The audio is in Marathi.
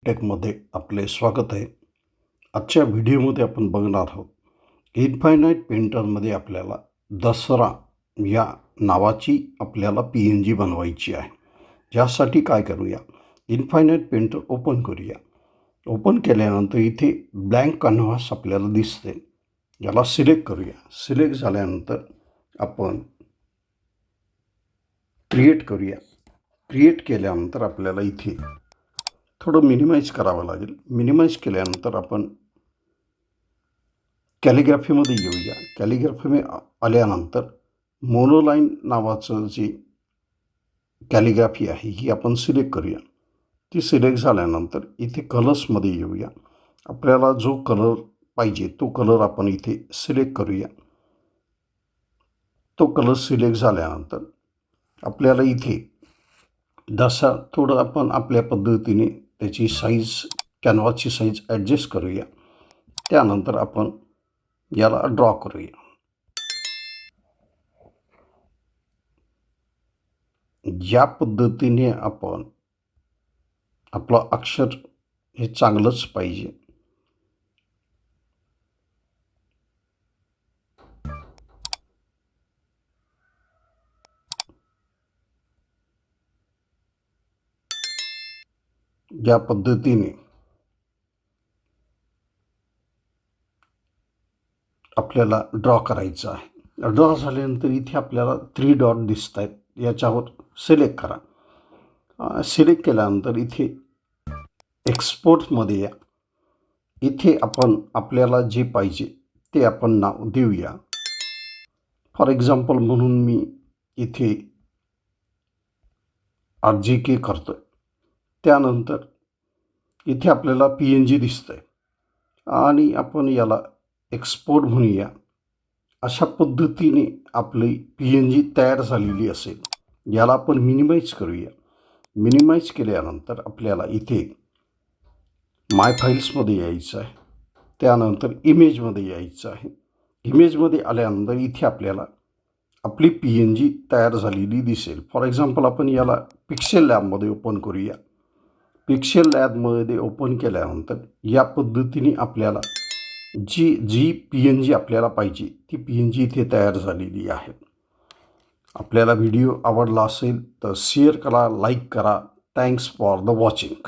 टेकमध्ये आपले स्वागत आहे। आजच्या व्हिडिओमध्ये आपण बघणार आहोत इन्फायनाईट पेंटरमध्ये आपल्याला दसरा या नावाची आपल्याला PNG बनवायची आहे। ज्यासाठी काय करूया, इन्फायनाईट पेंटर ओपन करूया। ओपन केल्यानंतर इथे ब्लँक कॅनव्हास आपल्याला दिसते, याला सिलेक्ट करूया। सिलेक्ट झाल्यानंतर आपण क्रिएट करूया। क्रिएट केल्यानंतर आपल्याला इथे थोडं मिनिमाइज करावं लागेल। मिनिमाइज केल्यानंतर आपण कॅलिग्राफीमध्ये येऊया। कॅलिग्राफीमध्ये आल्यानंतर मोनोलाईन नावाचं जे कॅलिग्राफी आहे ही आपण सिलेक्ट करूया। ती सिलेक्ट झाल्यानंतर इथे कलर्समध्ये येऊया। आपल्याला जो कलर पाहिजे तो कलर आपण इथे सिलेक्ट करूया। तो कलर सिलेक्ट झाल्यानंतर आपल्याला इथे थोडं आपण आपल्या पद्धतीने त्याची साईज, कॅनव्हासची साईज ॲडजस्ट करूया। त्यानंतर आपण याला ड्रॉ करूया। या पद्धतीने आपण आपलं अक्षर हे चांगलंच पाहिजे। या पद्धतीने आपल्याला ड्रॉ करायचं आहे। ड्रॉ झाल्यानंतर इथे आपल्याला 3 डॉट दिसत आहेत, याच्यावर सिलेक्ट करा। सिलेक्ट केल्यानंतर इथे एक्सपोर्टमध्ये या। इथे आपण आपल्याला जे पाहिजे ते आपण नाव देऊया। फॉर एक्झाम्पल म्हणून मी इथे RJK करतो। त्यानंतर इथे आपल्याला PNG दिसतंय आणि आपण याला एक्सपोर्ट म्हणूया। अशा पद्धतीने आपली PNG तयार झालेली असेल। याला आपण मिनिमाइज करूया। मिनिमाइज केल्यानंतर आपल्याला इथे माय फाईल्समध्ये यायचं आहे। त्यानंतर इमेजमध्ये यायचं आहे। इमेजमध्ये आल्यानंतर इथे आपल्याला आपली PNG तयार झालेली दिसेल। फॉर एक्झाम्पल आपण याला पिक्सेल लॅबमध्ये ओपन करूया। पिक्सेल लॅबमध्ये ओपन केल्यानंतर या पद्धतीने आपल्याला जी PNG आपल्याला पाहिजे ती PNG इथे तयार झालेली आहे। आपल्याला व्हिडिओ आवडला असेल तर शेअर करा, लाईक करा। Thanks for the watching.